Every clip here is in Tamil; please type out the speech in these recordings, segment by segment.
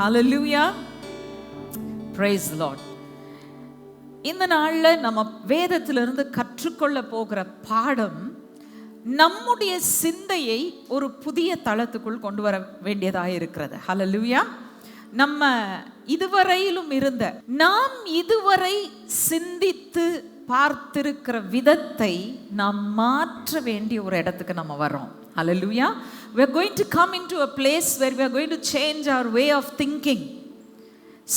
Hallelujah. Praise the Lord. இந்த நாள்ல நம்ம வேதத்திலிருந்து கற்றுக்கொள்ள போகிற பாடம் நம்முடைய சிந்தையை ஒரு புதிய தளத்துக்குள் கொண்டு வர வேண்டியதாக இருக்கிறது. ஹல்லேலூயா. நம்ம இதுவரையிலும் இருந்த நாம் இதுவரை சிந்தித்து பார்த்திருக்கிற விதத்தை நாம் மாற்ற வேண்டிய ஒரு இடத்துக்கு நம்ம வரோம். ஹல்லேலூயா. We are going to come into a place where we are going to change our way of thinking.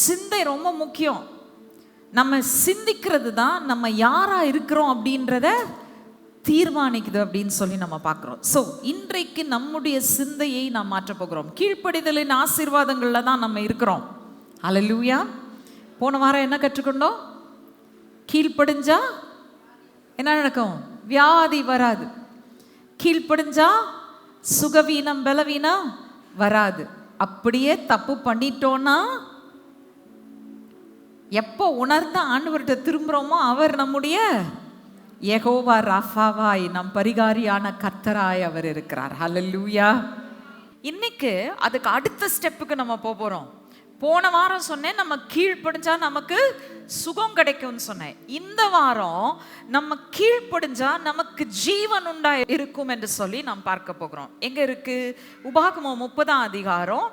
சிந்தை ரொம்ப முக்கியம். நம்ம சிந்திக்கிறது தான் நம்ம யாரா இருக்கிறோம் அப்படின்றத தீர்மானிக்குது அப்படின்னு சொல்லி நம்ம பார்க்குறோம். ஸோ இன்றைக்கு நம்முடைய சிந்தையை நாம் மாற்ற போகிறோம். கீழ்ப்படிதலின் ஆசீர்வாதங்கள்ல தான் நம்ம இருக்கிறோம். ஹல்லேலூயா. போன வாரம் என்ன கற்றுக்கொண்டோம்? கீழ்ப்படிஞ்சா என்ன நடக்கும்? வியாதி வராது. கீழ்ப்படிஞ்சா சுகவீனம் பலவீனம் வராது. அப்படியே தப்பு பண்ணிட்டோன்னா எப்போ உணர்ந்த ஆண்டவர்கிட்ட திரும்புகிறோமோ அவர் நம்முடைய யெகோவா ராஃபாவாய், நம் பரிகாரியான கர்த்தராய் அவர் இருக்கிறார். ஹல்லேலூயா. இன்னைக்கு அதுக்கு அடுத்த ஸ்டெப்புக்கு நம்ம போகிறோம். போன வாரம் சொன்னேன் நம்ம கீழ்ப்படிஞ்சா நமக்கு சுகம் கிடைக்கும்னு சொன்னேன். இந்த வாரம் நம்ம கீழ்ப்படிஞ்சா நமக்கு ஜீவன் உண்டா இருக்கும் என்று சொல்லி நாம் பார்க்க போகிறோம். எங்க இருக்கு? உபாகமம் 30ஆம் அதிகாரம்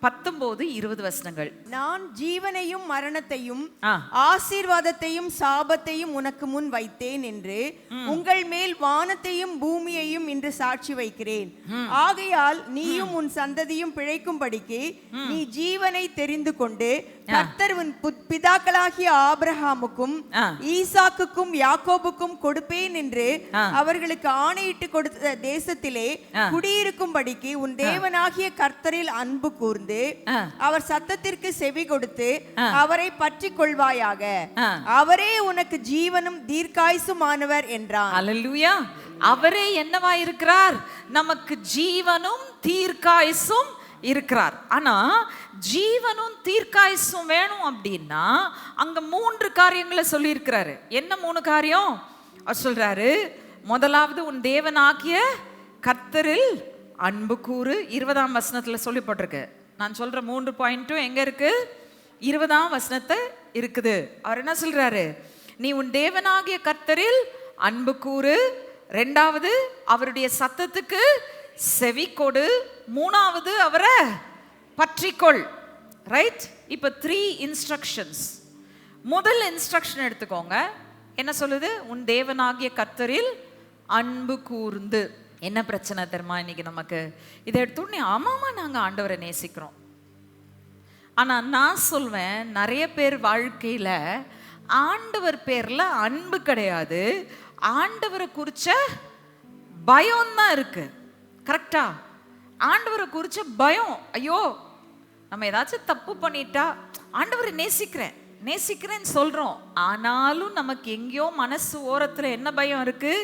19-20 வசனங்கள். நான் ஜீவனையும் மரணத்தையும் ஆசீர்வாதத்தையும் சாபத்தையும் உனக்கு முன் வைத்தேன் என்று உங்கள் மேல் வானத்தையும் பூமியையும் இன்று சாட்சி வைக்கிறேன். ஆகையால் நீயும் உன் சந்ததியும் பிழைக்கும்படிக்கு நீ ஜீவனை தெரிந்து கொண்டு கர்த்தர் உன் பிதாக்களாகிய ஆபிரகாமுக்கும் ஈசாக்குக்கும் யாக்கோபுக்கும் கொடுப்பேன் என்று அவர்களுக்கு ஆணையிட்டு கொடுத்த தேசத்திலே குடியிருக்கும்படிக்கு உன் தேவனாகிய கர்த்தரில் அன்பு கூர்ந்து அவர் சத்தத்திற்கு செவி கொடுத்து அவரை பற்றி கொள்வாயாக. அவரே உனக்கு ஜீவனும் தீர்க்காயுசுமானவர் என்றார். அல்லேலூயா. அவரே என்னவா இருக்கிறார்? நமக்கு ஜீவனும் தீர்க்காயுசும் இருக்கிறார். ஆனா ஜீவனும் தீர்க்காயுசும் வேணும் அப்படின்னா அங்க 3 காரியங்களை சொல்லி இருக்கிறாரு. என்ன 3 காரியம் அவர் சொல்றாரு? முதலாவது, உன் தேவனாகிய கர்த்தரில் அன்பு கூறு. 20ஆம் வசனத்துல சொல்லப்பட்டிருக்கு. நான் சொல்ற 3 பாயிண்ட்டும் எங்க இருக்கு? 20ஆம் வசனத்தை இருக்குது. அவர் என்ன சொல்றாரு? நீ உன் தேவனாகிய கர்த்தரில் அன்பு கூறு. 2வது, அவருடைய சத்தத்துக்கு செவி கொடு. 3வது, அவரை பற்றிக்கொள். ரைட்? இப்ப 3 இன்ஸ்ட்ரக்ஷன்ஸ். முதல் இன்ஸ்ட்ரக்ஷன் எடுத்துக்கோங்க. என்ன சொல்லுது? உன் தேவனாகிய கர்த்தரில் அன்பு கூர்ந்து. என்ன பிரச்சனை தெரியுமா இன்னைக்கு நமக்கு? இதை எடுத்தோடனே ஆமாமா நாங்கள் ஆண்டவரை நேசிக்கிறோம். ஆனால் நான் சொல்வேன், நிறைய பேர் வாழ்க்கையில் ஆண்டவர் பேரில் அன்பு கிடையாது, ஆண்டவரை குறித்த பயம்தான் இருக்கு. கரெக்டா? ஆண்டவரை குறித்த பயம். ஐயோ நம்ம ஏதாச்சும் தப்பு பண்ணிட்டா ஆண்டவரை நேசிக்கிறேன்னு சொல்கிறோம். ஆனாலும் நமக்கு எங்கேயோ மனசு ஓரத்தில் என்ன பயம் இருக்கு?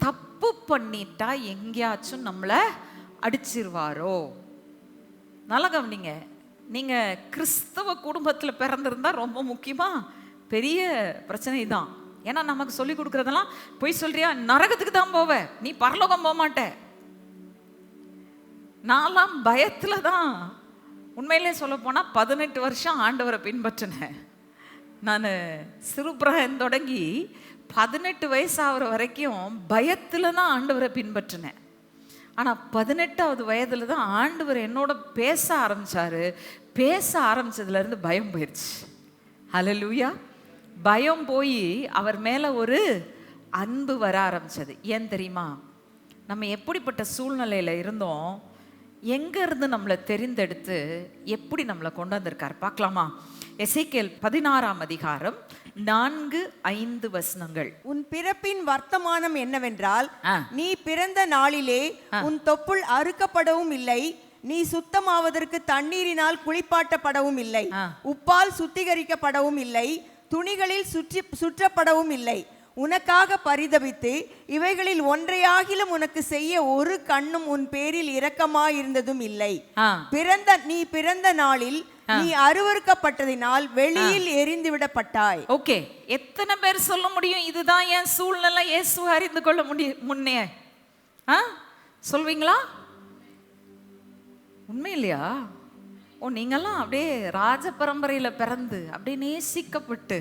தப்பு பண்ணிட்டா எங்கேயாச்சும் நம்மளை அடிச்சிருவாரோ. நல்லா கவனிங்க. நீங்கள் கிறிஸ்தவ குடும்பத்தில் பிறந்திருந்தா ரொம்ப முக்கியமாக பெரிய பிரச்சனை தான். ஏன்னா நமக்கு சொல்லி கொடுக்குறதெல்லாம் போய் சொல்றியா, நரகத்துக்கு தான் போவ, நீ பரலோகம் போக மாட்ட. நான்லாம் பயத்தில் தான் உண்மையிலே சொல்ல போனால் 18 வருஷம் ஆண்டவரை பின்பற்றினேன். நான் சிறுபிராயம் தொடங்கி 18 வயசு ஆகிற வரைக்கும் பயத்தில் தான் ஆண்டவரை பின்பற்றினேன். ஆனால் 18வது வயதில் தான் ஆண்டவர் என்னோட பேச ஆரம்பித்தார். பேச ஆரம்பித்ததுலேருந்து பயம் போயிடுச்சு. ஹல்லேலூயா. பயம் போய் அவர் மேலே ஒரு அன்பு வர ஆரம்பித்தது. ஏன் தெரியுமா? நம்ம எப்படிப்பட்ட சூழ்நிலையில் இருந்தோம், எங்கேருந்து நம்மளை தெரிந்தெடுத்து எப்படி நம்மளை கொண்டு வந்திருக்கார் பார்க்கலாமா? எசேக்கியேல் 16ஆம் அதிகாரம் 4-5 வசனங்கள். உன் பிறப்பின் வர்த்தமானம் என்னவென்றால், நீ பிறந்த நாளிலே உன் தொப்புள் அறுக்கப்படவும் இல்லை, நீ சுத்தமாவதற்கு தண்ணீரினால் குளிப்பாட்டப்படவும் இல்லை, உப்பால் சுத்திகரிக்கப்படவும் இல்லை, துணிகளில் சுற்றப்படவும் இல்லை. உனக்காக பரிதபித்து இவைகளில் ஒன்றையாகிலும் உனக்கு செய்ய ஒரு கண்ணும் உன் பேரில் இரக்கமாயிருந்ததும் இல்லை. நீ பிறந்த நாளில் நீ அருவருக்கப்பட்டதினால் வெளியில் எரிந்து விடப்பட்டாய். ஓகே, எத்தனை பேர் சொல்ல முடியும் இதுதான் என் சூழ்நிலை, இயேசுவை அறிந்து கொள்ள முன்னே சொல்வீங்களா? உண்மை இல்லையா? ஓ, நீங்கெல்லாம் அப்படியே ராஜ பரம்பரையில பிறந்து அப்படியே நேசிக்கப்பட்டு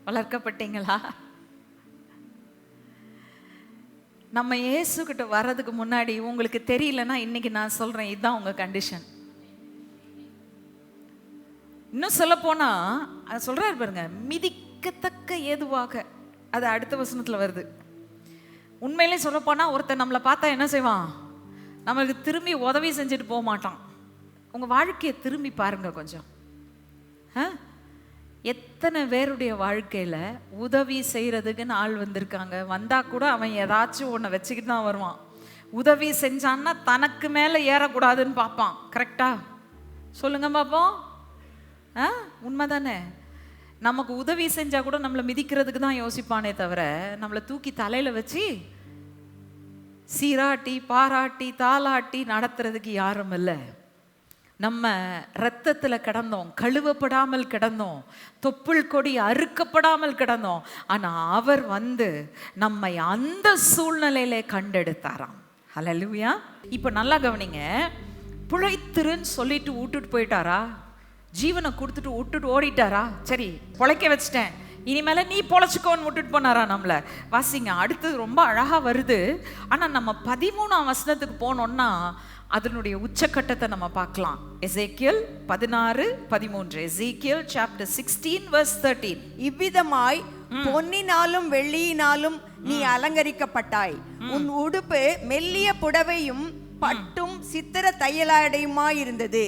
வளர்க்கப்பட்டீங்களா? நம்ம இயேசுகிட்ட வர்றதுக்கு முன்னாடி உங்களுக்கு தெரியலன்னா இன்னைக்கு நான் சொல்றேன், இதுதான் உங்க கண்டிஷன். இன்னும் சொல்ல போனா அது சொல்றாரு பாருங்க, மிதிக்கத்தக்க ஏதுவாக, அது அடுத்த வசனத்துல வருது. உண்மையிலே சொல்ல போனா ஒருத்தர் நம்மளை பார்த்தா என்ன செய்வான்? நம்மளுக்கு திரும்பி உதவி செஞ்சுட்டு போக மாட்டான். உங்க வாழ்க்கையை திரும்பி பாருங்க கொஞ்சம். எத்தனை பேருடைய வாழ்க்கையில உதவி செய்யறதுக்குன்னு ஆள் வந்திருக்காங்க. வந்தா கூட அவன் ஏதாச்சும் ஒன்றை வச்சுக்கிட்டு தான் வருவான். உதவி செஞ்சான்னா தனக்கு மேல ஏறக்கூடாதுன்னு பார்ப்பான். கரெக்டா சொல்லுங்க பார்ப்போம். உண்மைதானே? நமக்கு உதவி செஞ்சா கூட நம்மளை மிதிக்கிறதுக்கு தான் யோசிப்பானே தவிர நம்மளை தூக்கி தலையில வச்சு சீராட்டி பாராட்டி தாளாட்டி நடத்துறதுக்கு யாரும் இல்லை. நம்ம இரத்தத்துல கிடந்தோம், கழுவப்படாமல் கிடந்தோம், தொப்புள் கொடி அறுக்கப்படாமல் கிடந்தோம். ஆனா அவர் வந்து நம்மை அந்த சூழ்நிலையில கண்டெடுத்தாராம். ஹல்லேலூயா. இப்ப நல்லா கவனிங்க, பிழைத்திருன்னு சொல்லிட்டு விட்டுட்டு போயிட்டாரா? ஜீவனை கொடுத்துட்டு விட்டுட்டு ஓடிட்டாரா? சரி பொழைக்க வச்சிட்டேன், இனிமேல நீ பொழைச்சுக்கோன்னு விட்டுட்டு போனாரா நம்மள? வாசிங்க, அடுத்தது ரொம்ப அழகா வருது. ஆனா நம்ம 13ஆம் வசனத்துக்கு போனோம்னா அதனுடைய உச்சக்கட்டத்தை நம்ம பார்க்கலாம். எசேக்கியேல் 16:13. எசேக்கியேல் chapter 16 verse 13. இவ்விதமாய் பொன்னினாலும் வெள்ளியினாலும் நீ அலங்கரிக்கப்பட்டாய். உன் உடுப்பு மெல்லிய புடவையும் பட்டும் சித்திர தையலாடையுமாய் இருந்தது.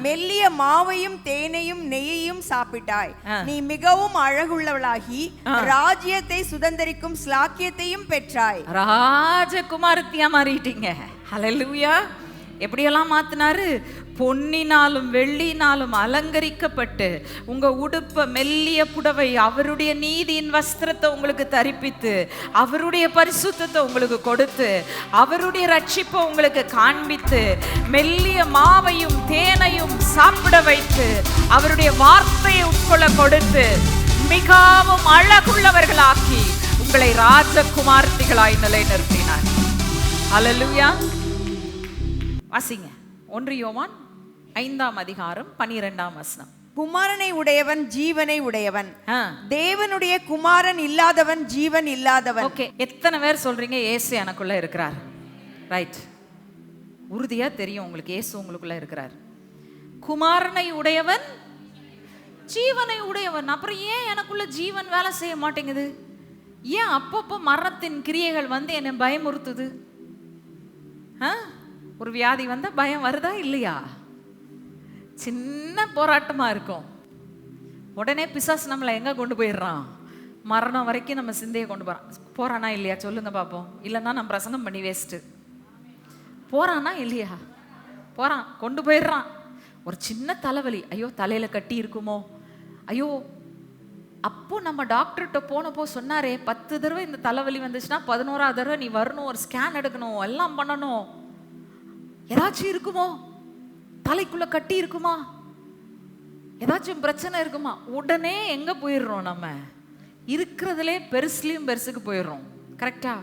மெல்லிய மாவையும் தேனையும் நெய்யையும் சாப்பிட்டாய். நீ மிகவும் அழகுள்ளவளாகி ராஜ்யத்தை சுதந்தரிக்கும் ஸ்லாக்கியத்தையும் பெற்றாய். ராஜகுமாரத்தியா மாறிட்டீங்க. ஹல்லேலூயா. எப்படியெல்லாம் மாத்தினாரு? பொன்னினாலும் வெள்ளினாலும் அலங்கரிக்கப்பட்டு உங்க உடுப்ப மெல்லிய புடவை, அவருடைய நீதியின் வஸ்திரத்தை உங்களுக்கு தரிப்பித்து, அவருடைய பரிசுத்தத்தை உங்களுக்கு கொடுத்து, அவருடைய ரட்சிப்பை உங்களுக்கு காண்பித்து, மெல்லிய மாவையும் தேனையும் சாப்பிட வைத்து, அவருடைய வார்த்தையை உட்கொள்ள கொடுத்து, மிகவும் அழகுள்ளவர்களாக்கி உங்களை ராஜகுமார்த்திகளாய் நிலைநிறுத்தினார். ஹல்லேலூயா. வாசிங்க, 1 யோவான் 5ஆம் அதிகாரம் 12ஆம் வசனம். குமாரனை உடையவன் ஜீவனை உடையவன், தேவனுடைய குமாரன் இல்லாதவன் ஜீவன் இல்லாதவன். ஓகே, எத்தனை பேர் சொல்றீங்க இயேசு எனக்குள்ள இருக்கிறார்? ரைட், உறுதியா தெரியும் உங்களுக்கு இயேசு உங்களுக்குள்ள இருக்கிறார். குமாரனை உடையவன் ஜீவனை உடையவன். அப்புறம் ஏன் எனக்குள்ள ஜீவன் வேலை செய்ய மாட்டேங்குது? ஏன் அப்பப்போ மரணத்தின் கிரியைகள் வந்து என்னை பயமுறுத்துது? ஒரு வியாதி வந்தா பயம் வருதா இல்லையா? சின்ன போராட்டமா இருக்கும், உடனே பிசாசு நம்மளை எங்க கொண்டு போயிடுறான்? மரணம் வரைக்கும் நம்ம சிந்தையை கொண்டு போறானா இல்லையா? சொல்லுங்க பார்ப்போம். இல்லைன்னா நம்ம பிரசங்கம் பண்ணி வேஸ்ட்டு. போறானா இல்லையா? போறான், கொண்டு போயிடுறான். ஒரு சின்ன தலைவலி, ஐயோ தலையில கட்டி இருக்குமோ, ஐயோ. அப்போ நம்ம டாக்டர்கிட்ட போனப்போ சொன்னாரே 10 தடவை இந்த தலைவலி வந்துச்சுன்னா 11ஆவது தடவை நீ வரணும், ஒரு ஸ்கேன் எடுக்கணும், எல்லாம் பண்ணணும். ஏதாச்சும் இருக்குமோ? தலைக்குள்ள கட்டி இருக்குமா? ஏதாச்சும் பிரச்சனை இருக்குமா? உடனே எங்க போயிடுறோம்? நம்ம இருக்கிறதுலே பெருசுலயும் பெருசுக்கு போயிடுறோம். கரெக்டா?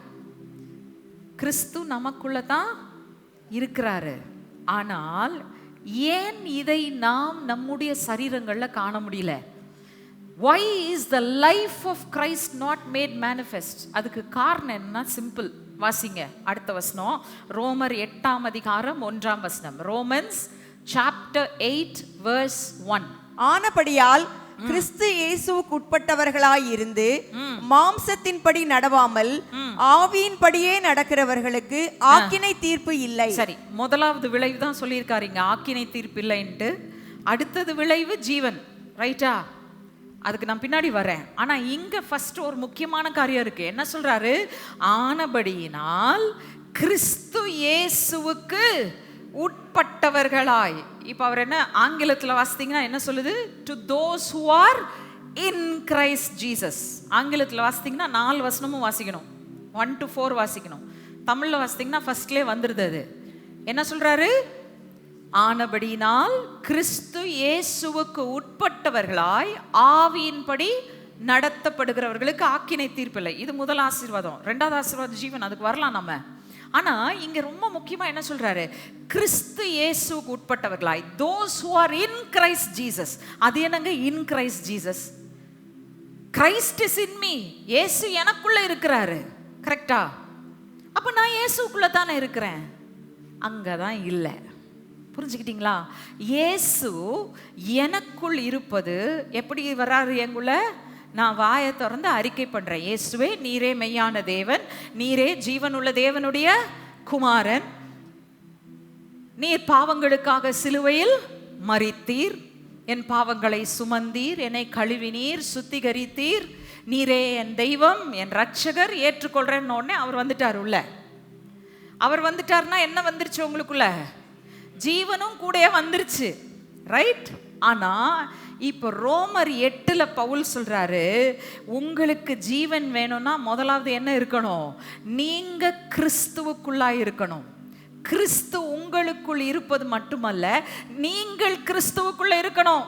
கிறிஸ்து நமக்குள்ள தான் இருக்கிறாரு. ஆனால் ஏன் இதை நாம் நம்முடைய சரீரங்கள்ல காண முடியல? Why is the life of Christ not made manifest? அதுக்கு காரணம் என்ன? சிம்பிள். வாசிங்க அடுத்த வசனம், ரோமர் 8ஆம் அதிகாரம் 1ஆம் வசனம். Romans chapter 8 verse 1. ஆனபடியால் கிறிஸ்து இயேசுவுக்கு உட்பட்டவர்களாய் இருந்து மாம்சத்தின்படி நடவாமல் ஆவியின்படியே நடக்கிறவர்களுக்கு ஆக்கினை தீர்ப்பு இல்லை. சரி, முதலாவது விளைவு தான் சொல்லியிருக்காருங்க, ஆக்கினை தீர்ப்பு இல்லைன்ட்டு. அடுத்தது விளைவு ஜீவன். ரைட்டா? அதுக்கு நான் பின்னாடி வரேன். ஆனா இங்க ஃபர்ஸ்ட் ஒரு முக்கியமான காரியம் இருக்கு. என்ன சொல்றாரு? ஆனபடியினால் கிறிஸ்து இயேசுவுக்கு உட்பட்டவர்களாய். இப்ப அவர் என்ன ஆங்கிலத்துல வாசித்தீங்கன்னா என்ன சொல்லுது? To those who are in Christ Jesus. ஆங்கிலத்துல வாசித்தீங்கன்னா 4 வசனமும் வாசிக்கணும், 1 to 4 வாசிக்கணும். தமிழ்ல வாசித்தீங்கன்னா ஃபர்ஸ்ட்லயே வந்துருது. அது என்ன சொல்றாரு? ஆனபடினால் கிறிஸ்து இயேசுவுக்கு உட்பட்டவர்களாய் ஆவியின்படி நடத்தப்படுகிறவர்களுக்கு ஆக்கினை தீர்ப்பில்லை. இது முதல் ஆசீர்வாதம். 2வது ஆசீர்வாதம் ஜீவன். அதுக்கு வரலாம் நம்ம. ஆனா இங்க ரொம்ப முக்கியமா என்ன சொல்றாரு? கிறிஸ்து இயேசுவுக்கு உட்பட்டவர்களாய், those who are in Christ Jesus. அது என்னங்க in Christ Jesus? Christ is in me. இயேசு எனக்குள்ள இருக்கிறாரு. கரெக்டா? அப்ப நான் இயேசுக்குள்ள தானே இருக்கிறேன். அங்கதான் இல்லை. புரிஞ்சுக்கிட்டீங்களா? இயேசு எனக்குள் இருப்பது எப்படி வராரு? எங்குள்ள நான் வாயை திறந்து அறிக்கை பண்றேன், இயேசுவே நீரே மெய்யான தேவன், நீரே ஜீவனுள்ள தேவனுடைய குமாரன், நீர் பாவங்களுக்காக சிலுவையில் மரித்தீர், என் பாவங்களை சுமந்தீர், என்னை கழுவினீர், சுத்திகரித்தீர், நீரே என் தெய்வம், என் ரட்சகர், ஏற்றுக்கொள்றேன்னு உடனே அவர் வந்துட்டார் உள்ள. அவர் வந்துட்டார்னா என்ன வந்துருச்சு உங்களுக்குள்ள? ஜீவனும் கூட வந்துருச்சு, ரைட்? ஆனா இப்போ ரோமர் 8 பவுல் சொல்றாரு, உங்களுக்கு ஜீவன் வேணும்னா முதலாவது என்ன இருக்கணும்? நீங்க கிறிஸ்துவுக்குள்ளாய் இருக்கணும். கிறிஸ்து உங்களுக்குள் இருப்பது மட்டுமல்ல, நீங்கள் கிறிஸ்துவுக்குள்ள இருக்கணும்.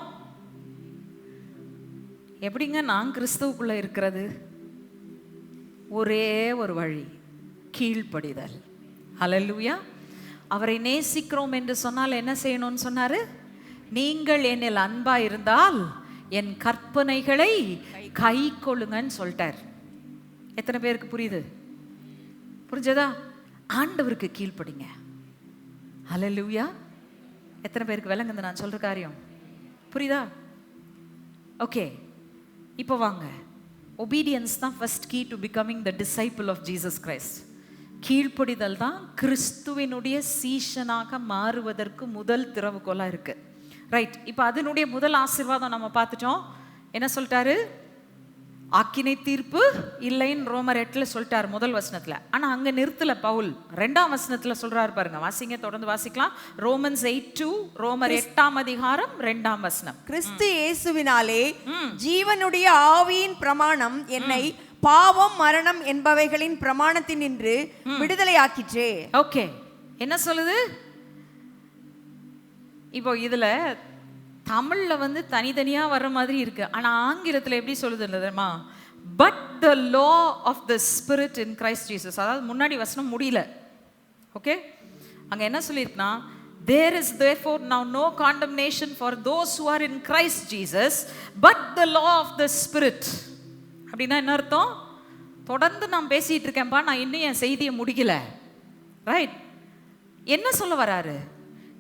எப்படிங்க நான் கிறிஸ்துவுக்குள்ள இருக்கிறது? ஒரே ஒரு வழி, கீழ்ப்படிதல். ஹல்லேலூயா. அவரை நேசிக்கிறோம் என்று சொன்னால் என்ன செய்யணும்னு சொன்னாரு? நீங்கள் என்னில் அன்பா இருந்தால் என் கற்பனைகளை கை கொள்ளுங்கன்னு சொல்லிட்டார். எத்தனை பேருக்கு புரியுது? புரிஞ்சதா? ஆண்டவருக்கு கீழ்ப்படிங்க. ஹல்லேலூயா. எத்தனை பேருக்கு விளங்குது நான் சொல்ற காரியம்? புரியுதா? ஓகே, இப்போ வாங்க. ஒபீடியன்ஸ் தான் first key to becoming the disciple of Jesus Christ. கீழ்ப்படிதல் தான் கிறிஸ்துவினுடைய சீஷனாக மாறுவதற்கு முதல் திறவுகோலா இருக்கு, ரைட்? இப்போ அதனுடைய முதல் ஆசீர்வாதம் நம்ம பார்த்துட்டோம். என்ன சொல்லிட்டாரு? ஆக்கினை தீர்ப்பு இல்லைன்னு ரோமர் 8 சொல்லிட்டார் முதல் வசனத்துல. ஆனா அங்க நிறுத்தல பவுல். 2ஆம் வசனத்துல சொல்றாரு பாருங்க, வாசிங்க, தொடர்ந்து வாசிக்கலாம். ரோமன்ஸ் 8:2, ரோமர் 8ஆம் அதிகாரம் 2ஆம் வசனம். கிறிஸ்து இயேசுவினாலே ஜீவனுடைய ஆவியின் பிரமாணம் என்னை பாவம் மரணம் என்பவைகளின் பிரமாணத்தினின்று விடுதலையாக்கிற்றே. ஓகே, என்ன சொல்லுது? இப்போ இதுல தமிழ்ல வந்து தனித்தனியா வர்ற மாதிரி இருக்கு, ஆனா ஆங்கிலத்துல எப்படி சொல்லுது தெரியுமா? But the law of the spirit in Christ Jesus. அதாவது முன்னாடி வசனம் முடியல. ஓகே, அங்க என்ன சொல்லியிருக்குன்னா, there is therefore now no condemnation for those who are in Christ Jesus but the law of the spirit. அப்படின்னா என்ன அர்த்தம்? தொடர்ந்து நான் பேசிட்டு இருக்கேன்ப்பா, நான் இன்னும் என் செய்தியை முடிக்கல, ரைட்? என்ன சொல்ல வராரு?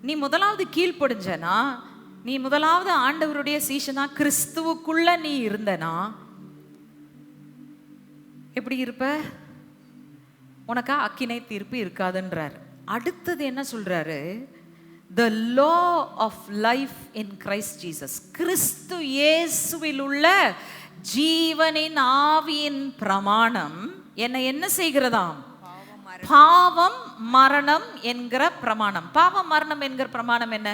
நீ முதலாவது கீழ்ப்படிஞ்சனா, நீ முதலாவது ஆண்டவருடைய சீஷனா, கிறிஸ்துவுக்குள்ள நீ இருந்தனா எப்படி இருப்ப? உனக்கா அக்கினை தீர்ப்பு இருக்காதுன்றார். அடுத்தது என்ன சொல்றாரு? the law of life in Christ Jesus. கிறிஸ்து இயேசுவில் உள்ள ஜீவனின் ஆவியின் பிரமாணம் என்னை என்ன செய்கிறதாம்? பாவம் மரணம் என்கிற பிரமாணம். பாவம் மரணம் என்கிற பிரமாணம் என்ன?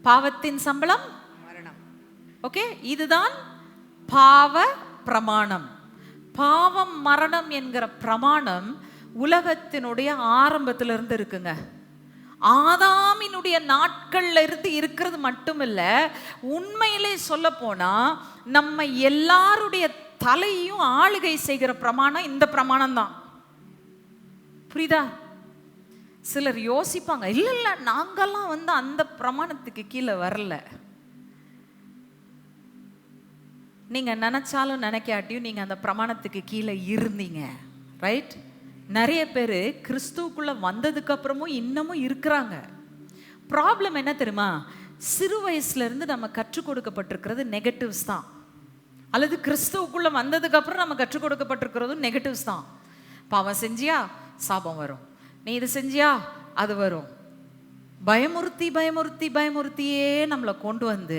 பாவத்தின் சம்பளம் மரணம். ஓகே, இதுதான் பாவ பிரமாணம். பாவம் மரணம் என்கிற பிரமாணம் உலகத்தினுடைய ஆரம்பத்திலிருந்து இருக்குங்க. ஆதாமினுடைய நாட்கள்ல இருந்து இருக்கிறது மட்டுமில்ல, உண்மையிலே சொல்ல போனா நம்ம எல்லாருடைய தலையும் ஆளுகை செய்கிற பிரமாணம் இந்த பிரமாணம் தான். புரியுதா? சிலர் யோசிப்பாங்க, இல்ல இல்ல நாங்கெல்லாம் வந்து அந்த பிரமாணத்துக்கு கீழே வரல. நீங்க நினைச்சாலும் நினைக்காட்டியும் நீங்க அந்த பிரமாணத்துக்கு கீழே இருந்தீங்க, ரைட்? நிறைய பேர் கிறிஸ்துவுக்குள்ள வந்ததுக்கு அப்புறமும் இன்னமும் இருக்கிறாங்க. ப்ராப்ளம் என்ன தெரியுமா? சிறு வயசுல இருந்து நம்ம கற்றுக் கொடுக்கப்பட்டிருக்கிறது நெகட்டிவ்ஸ் தான், அல்லது கிறிஸ்துவுக்குள்ள வந்ததுக்கு அப்புறம் நம்ம கற்றுக் கொடுக்கப்பட்டிருக்கிறதும் நெகட்டிவ்ஸ் தான். பாவம் செஞ்சியா சாபம் வரும், நீ இது செஞ்சியா அது வரும். பயமுறுத்தி பயமுறுத்தி பயமுறுத்தியே நம்மளை கொண்டு வந்து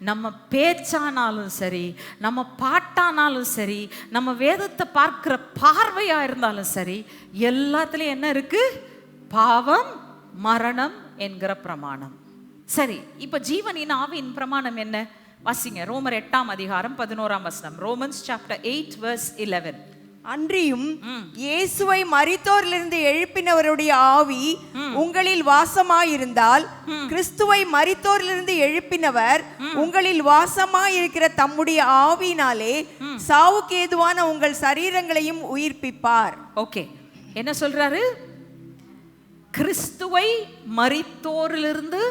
நம்ம பேச்சானாலும் சரி, நம்ம பாட்டானாலும் சரி, நம்ம வேதத்தை பார்க்கிற பார்வையா இருந்தாலும் சரி, எல்லாத்துலயும் என்ன இருக்கு? பாவம் மரணம் என்கிற பிரமாணம். சரி, இப்ப ஜீவனின் ஆவியின் பிரமாணம் என்ன? வாசிங்க, ரோமர் 8ஆம் அதிகாரம் 11ஆம் வசனம். Romans chapter 8 verse 11. அன்றியும் இயேசுவை மரித்தோரிலிருந்து எழுப்பினவருடைய ஆவி உங்களில் வாசமாயிருந்தால், கிறிஸ்துவை மரித்தோரிலிருந்து எழுப்பினவர் உங்களில் வாசமாயிருக்கிற தம்முடைய ஆவியினாலே சாவுக்கு ஏதுவான உங்கள் சரீரங்களையும் உயிர்ப்பிப்பார். ஓகே, என்ன சொல்றாரு? கிறிஸ்துவை மரித்தோரிலிருந்து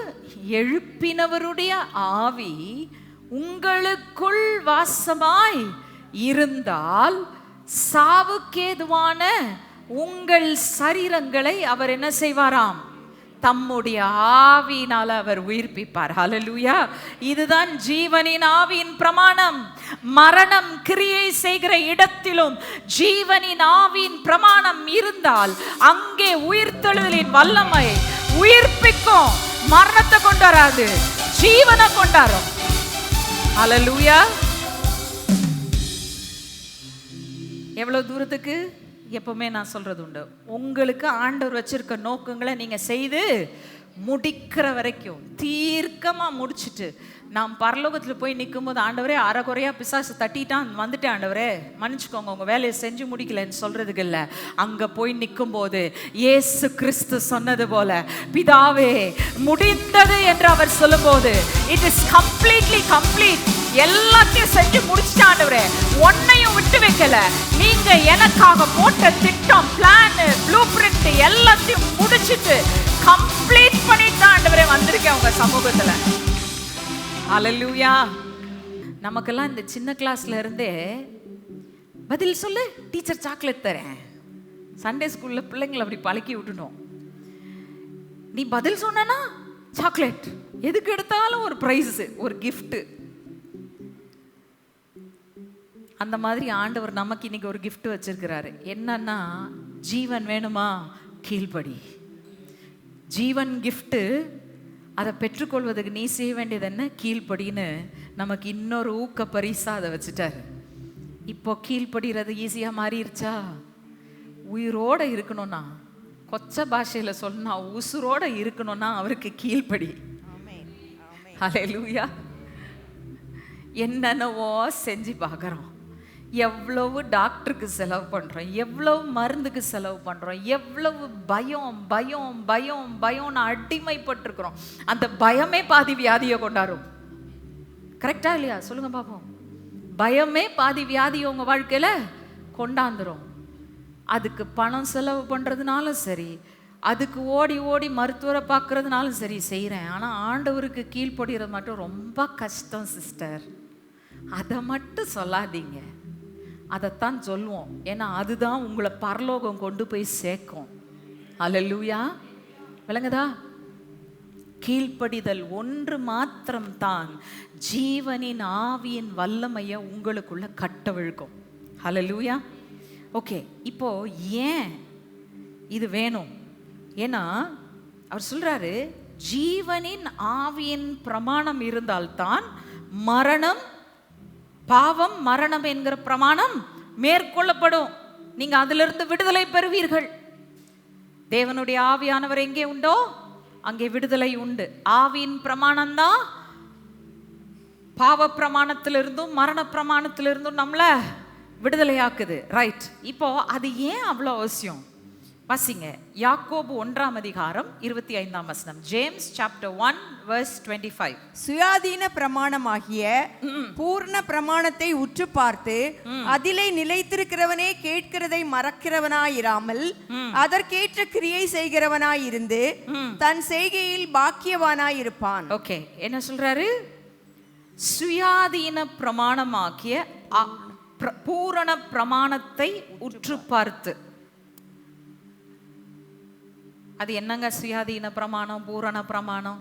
எழுப்பினவருடைய ஆவி உங்களுக்குள் வாசமாய் இருந்தால் சாவுக்கேதுவான உங்கள் சரீரங்களை அவர் என்ன செய்வாராம்? தம்முடைய ஆவியினால அவர் உயிர்ப்பிப்பார். ஹல்லேலூயா. இதுதான் ஜீவனின் ஆவியின் பிரமாணம். மரணம் கிரியை செய்கிற இடத்திலும் ஜீவனின் ஆவியின் பிரமாணம் இருந்தால் அங்கே உயிர்த்தெழுதலின் வல்லமை உயிர்ப்பிக்கும். மரணத்தை கொண்டாராது, ஜீவனை கொண்டாரும். ஹல்லேலூயா. எவ்வளவு தூரத்துக்கு? எப்பவுமே நான் சொல்றது உண்டு, உங்களுக்கு ஆண்டவர் வச்சிருக்க நோக்கங்களை நீங்க செய்து முடிக்கிற வரைக்கும் தீர்க்கமா முடிச்சுட்டு நாம் பரலோகத்தில் போய் நிற்கும் போது, ஆண்டவரே அரைகுறையா பிசாசு தட்டிட்டான் வந்துட்டேன் ஆண்டவரே மன்னிச்சுக்கோங்க உங்க வேலையை செஞ்சு முடிக்கலன்னு சொல்றதுக்கு இல்லை. அங்க போய் நிற்கும் போது இயேசு கிறிஸ்து சொன்னது போல, பிதாவே முடிந்தது என்று அவர் சொல்லும் போது, இட் இஸ் கம்ப்ளீட்லி கம்ப்ளீட், எல்லாத்தையும் செஞ்சு முடிச்சுட்டு ஆண்டவரே ஒன்னையும் விட்டு வைக்கல. நீங்க எனக்காக போட்ட திட்டம், பிளான், ப்ளூ பிரிண்ட் எல்லாத்தையும் முடிச்சிட்டு கம்ப்ளீட் பண்ணிட்டு ஆண்டவரே வந்திருக்கேன் உங்க சமூகத்துல. ஹல்லேலூயா. நமக்கெல்லாம் இந்த சின்ன கிளாஸ்ல இருந்தே பதில் சொல்லு டீச்சர் சாக்லேட் தரேன், சண்டே ஸ்கூல்ல பிள்ளைங்களை அப்படி பழக்கி விட்டுனோம். நீ பதில் சொன்னா சாக்லேட், எதுக்கு எடுத்தாலும் ஒரு பிரைஸ், ஒரு கிஃப்ட். அந்த மாதிரி ஆண்டவர் நமக்கு இன்னைக்கு ஒரு கிஃப்ட் வச்சிருக்கிறாரு. என்னன்னா, ஜீவன் வேணுமா? கீழ்ப்படி. ஜீவன் கிஃப்ட். அதை பெற்றுக்கொள்வதற்கு நீ செய்ய வேண்டியது என்ன? கீழ்ப்படின்னு நமக்கு இன்னொரு ஊக்க பரிசா அதை வச்சுட்டாரு. இப்போ கீழ்ப்படுகிறது ஈஸியா மாறிடுச்சா? உயிரோட இருக்கணும்னா, கொச்ச பாஷையில சொன்னா உசுரோட இருக்கணும்னா அவருக்கு கீழ்ப்படி. ஹல்லேலூயா. என்னென்னவோ செஞ்சு பார்க்குறோம், எவ்வளவு டாக்டருக்கு செலவு பண்ணுறோம், எவ்வளவு மருந்துக்கு செலவு பண்ணுறோம், எவ்வளவு பயம் பயம் பயம் பயம்னு அடிமைப்பட்டிருக்கிறோம். அந்த பயமே பாதி வியாதியை கொண்டாடும். கரெக்டா இல்லையா? சொல்லுங்க பாப்போம். பயமே பாதி வியாதியை உங்கள் வாழ்க்கையில் கொண்டாந்துரும். அதுக்கு பணம் செலவு பண்ணுறதுனாலும் சரி, அதுக்கு ஓடி ஓடி மருத்துவரை பார்க்கறதுனாலும் சரி செய்கிறேன். ஆனால் ஆண்டவருக்கு கீழ்ப்படுகிறது மட்டும் ரொம்ப கஷ்டம் சிஸ்டர். அதை மட்டும் சொல்லாதீங்க, அதைத்தான் சொல்லுவோம். ஏன்னா அதுதான் உங்களை பரலோகம் கொண்டு போய் சேர்க்கும். ஹல்லேலூயா. விளங்குதா? கீழ்ப்படிதல் ஒன்று மாத்திரம்தான் ஜீவனின் ஆவியின் வல்லமையை உங்களுக்குள்ள கட்டவிழ்க்கும். ஹல்லேலூயா. ஓகே, இப்போ ஏன் இது வேணும்? ஏன்னா அவர் சொல்றாரு, ஜீவனின் ஆவியின் பிரமாணம் இருந்தால்தான் மரணம், பாவம், மரணம் என்கிற பிரமாணம் மேற்கொள்ளப்படும். நீங்க அதிலிருந்து விடுதலை பெறுவீர்கள். தேவனுடைய ஆவியானவர் எங்கே உண்டோ அங்கே விடுதலை உண்டு. ஆவியின் பிரமாணம் தான் பாவ பிரமாணத்திலிருந்தும் மரண பிரமாணத்திலிருந்தும் நம்மள விடுதலையாக்குது. ரைட். இப்போ அது ஏன் அவ்வளோ அவசியம்? வாசிங்க யாக்கோபு 1:25. James chapter 1:25. சுயாதீன பிரமாணமாகிய பூர்ண பிரமாணத்தை உற்று பார்த்து அதிலே நிலைத்திருக்கிறவனே கேட்கிறதை மறக்கிறவனாயிராமல் அதற்கேற்ற கிரியை செய்கிறவனாயிருந்து தன் செய்கையில் பாக்கியவானாயிருப்பான். ஓகே, என்ன சொல்றாரு? சுயாதீன பிரமாணமாகிய பூரண பிரமாணத்தை உற்று பார்த்து. அது என்னங்க சுயாதீன பிரமாணம், பூரண பிரமாணம்?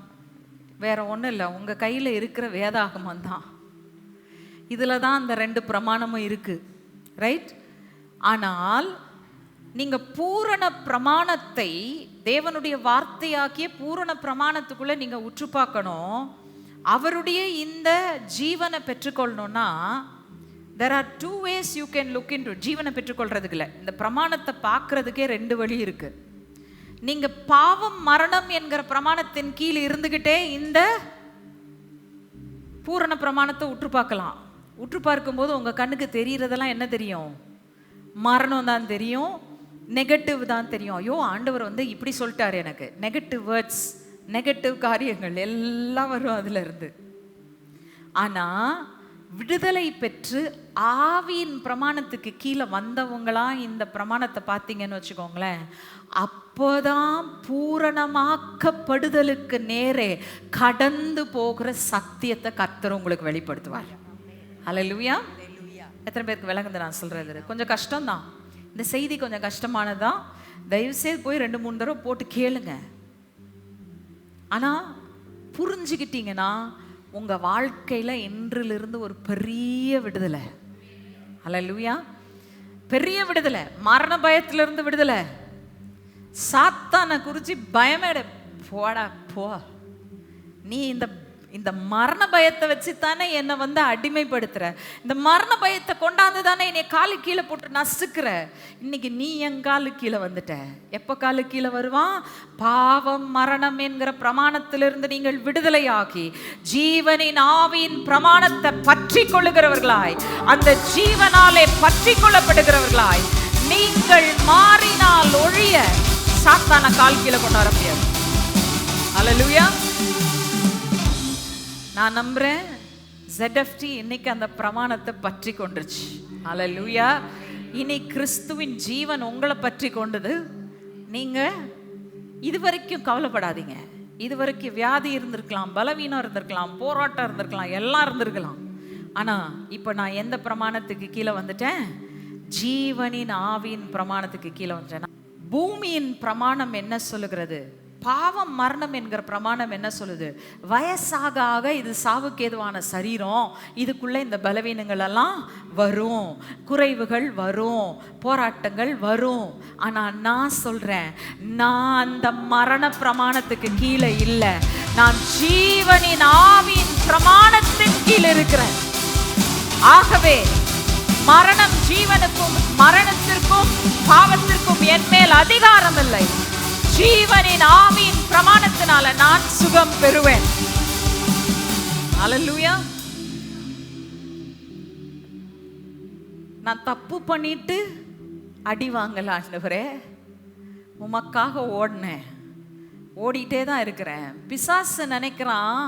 வேற ஒன்றும் இல்லை, உங்கள் கையில் இருக்கிற வேதாகமம் தான். இதில் தான் அந்த 2 பிரமாணமும் இருக்கு. ரைட். ஆனால் நீங்கள் பூரண பிரமாணத்தை, தேவனுடைய வார்த்தையாக்கிய பூரண பிரமாணத்துக்குள்ளே நீங்கள் உற்று பார்க்கணும். அவருடைய இந்த ஜீவனை பெற்றுக்கொள்ளணும்னா there are 2 ways you can look into. ஜீவனை பெற்றுக்கொள்றதுக்குள்ள இந்த பிரமாணத்தை பார்க்கறதுக்கே 2 வழி இருக்கு. நீங்க பாவம் மரணம் என்கிற பிரமாணத்தின் கீழ் இருந்துகிட்டே இந்த பூரண பிரமாணத்தை உற்று பார்க்கலாம். உற்று பார்க்கும்போது உங்க கண்ணுக்கு தெரியறதெல்லாம் என்ன தெரியும்? மரணம் தான் தெரியும், நெகட்டிவ் தான் தெரியும். ஐயோ ஆண்டவர் இப்படி சொல்லிட்டாரு, எனக்கு நெகட்டிவ் வேர்ட்ஸ், நெகட்டிவ் காரியங்கள் எல்லாம் வரும் அதுல இருந்து. ஆனா விடுதலை பெற்று ஆவியின் பிரமாணத்துக்கு கீழே வந்தவங்களா இந்த பிரமாணத்தை பார்த்தீங்கன்னு வச்சுக்கோங்களேன், அப்போதான் பூரணமாக்கப்படுதலுக்கு நேரே கடந்து போகிற சத்தியத்தை கர்த்தர் உங்களுக்கு வெளிப்படுத்துவார். அல்லேலூயா. எத்தனை பேருக்கு விளங்குது நான் சொல்றது? கொஞ்சம் கஷ்டம்தான், இந்த செய்தி கொஞ்சம் கஷ்டமானதான். தயவுசெய்து போய் 2-3 தடவை போட்டு கேளுங்க. ஆனா புரிஞ்சுக்கிட்டீங்கன்னா உங்க வாழ்க்கையில இன்றிலிருந்து ஒரு பெரிய விடுதலை. அல்லேலூயா. பெரிய விடுதலை, மரண பயத்திலிருந்து விடுதலை. சாத்தானை குறிச்சு பயமே போடா போ, நீ இந்த மரண பயத்தை வச்சு தானே என்னை அடிமைப்படுத்துற, இந்த மரண பயத்தை கொண்டாந்து தானே என்னை காலு கீழே போட்டு நசுக்கிற. இன்னைக்கு நீ என் காலு கீழே வந்துட்ட. எப்போ காலு கீழே வருவான்? பாவம் மரணம் என்கிற பிரமாணத்திலிருந்து நீங்கள் விடுதலையாகி ஜீவனின் ஆவியின் பிரமாணத்தை பற்றி கொள்ளுகிறவர்களாய், அந்த ஜீவனாலே பற்றி கொள்ளப்படுகிறவர்களாய் நீங்கள் மாறினால் ஒழிய சாத்தான கால் கீழே கொண்டு வர முடியாது. அல்லேலூயா. நான் நம்புறேன் ZFT இன்னைக்கு அந்த பிரமாணத்தை பற்றி கொண்டுருச்சு. அல்லேலூயா. இனி கிறிஸ்துவின் ஜீவன் உங்களை பற்றி கொண்டது. நீங்க இதுவரைக்கும் கவலைப்படாதீங்க. இதுவரைக்கும் வியாதி இருந்திருக்கலாம், பலவீனம் இருந்திருக்கலாம், போராட்டம் இருந்திருக்கலாம், எல்லாம் இருந்திருக்கலாம். ஆனா இப்ப நான் எந்த பிரமாணத்துக்கு கீழே வந்துட்டேன்? ஜீவனின் ஆவியின் பிரமாணத்துக்கு கீழே வந்துட்டேன். பூமியின் பிரமாணம் என்ன சொல்லுகிறது? பாவம் மரணம் என்கிற பிரமாணம் என்ன சொல்லுது? வயசாக ஆக இது சாவுக்கேதுவான சரீரம், இதுக்குள்ள இந்த பலவீனங்கள் எல்லாம் வரும், குறைவுகள் வரும், போராட்டங்கள் வரும். ஆனா நான் சொல்றேன், நான் அந்த மரண பிரமாணத்துக்கு கீழே இல்லை, நான் ஜீவனின் ஆவியின் பிரமாணத்தின் கீழே இருக்கிறேன். ஆகவே மரணம் ஜீவனுக்கும் மரணத்திற்கும் பாவத்திற்கும் என் மேல் அதிகாரம் இல்லை. ஜீவனின் ஆவியின் பிரமாணத்தினால நான் சுகம் பெறுவேன். அல்லேலூயா. நான் தப்பு பண்ணிட்டு அடி வாங்கல ஆண்டவரே, உமக்காக ஓடினேன், ஓடிட்டே தான் இருக்கிறேன். பிசாசு நினைக்கிறான்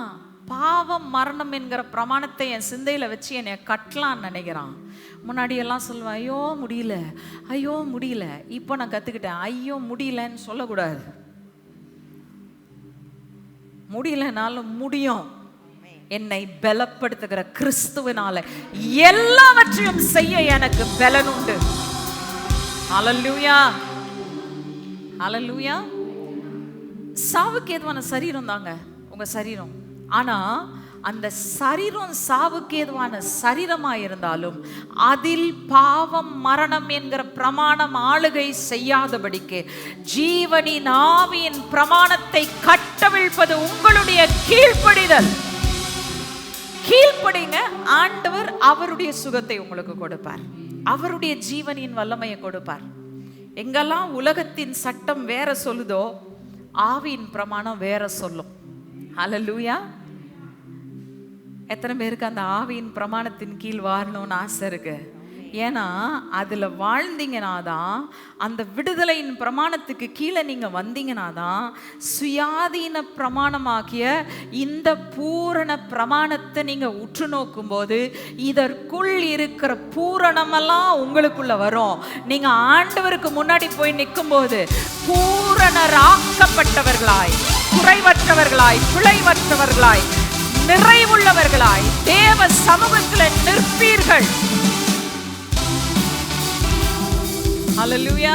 பாவம் மரணம் என்கிற பிரமாணத்தை என் சிந்தையில வச்சு என்னை கட்டலான்னு நினைக்கிறான். முன்னாடி எல்லாம் சொல்லுவேன், ஐயோ முடியல, ஐயோ முடியல. இப்போ நான் கத்துக்கிட்டேன், ஐயோ முடியலன்னு சொல்லக்கூடாது. முடியலனாலும் முடியும். என்னை பலப்படுத்துகிற கிறிஸ்துவினால எல்லாவற்றையும் செய்ய எனக்கு பலன் உண்டு. அல்லேலூயா. அல்லேலூயா. சாவுக்கு ஏதுவான சரீரம் தாங்க உங்க சரீரம். ஆனா அந்த சரீரம் சாவுக்கு ஏதுவான சரீரமா இருந்தாலும் அதில் பாவம் மரணம் என்கிற பிரமாணம் ஆளுகை செய்யாதபடிக்கு ஜீவனின் ஆவியின் பிரமாணத்தை கட்டவிழ்ப்பது உங்களுடைய கீழ்ப்படிதல். கீழ்ப்படிங்க, ஆண்டவர் அவருடைய சுகத்தை உங்களுக்கு கொடுப்பார், அவருடைய ஜீவனின் வல்லமையை கொடுப்பார். எங்கெல்லாம் உலகத்தின் சட்டம் வேற சொல்லுதோ ஆவியின் பிரமாணம் வேற சொல்லும். அல்லேலூயா. எத்தனை பேருக்கு அந்த ஆவியின் பிரமாணத்தின் கீழ் வாழணும்னு ஆசை இருக்கு? ஏன்னா அதுல வாழ்ந்தீங்கன்னா தான், அந்த விடுதலையின் பிரமாணத்துக்கு கீழே நீங்க வந்தீங்கன்னா தான் சுயாதீன பிரமாணமாகிய இந்த பூரண பிரமாணத்தை நீங்க உற்று நோக்கும் போது இதற்குள் இருக்கிற பூரணமெல்லாம் உங்களுக்குள்ள வரும். நீங்க ஆண்டவருக்கு முன்னாடி போய் நிற்கும் போது பூரணராக்கப்பட்டவர்களாய், குறைவற்றவர்களாய், பிழைவற்றவர்களாய், நிறைவுள்ளவர்களாய் தேவ சமூகத்தில் நிற்பீர்கள். அல்லேலூயா.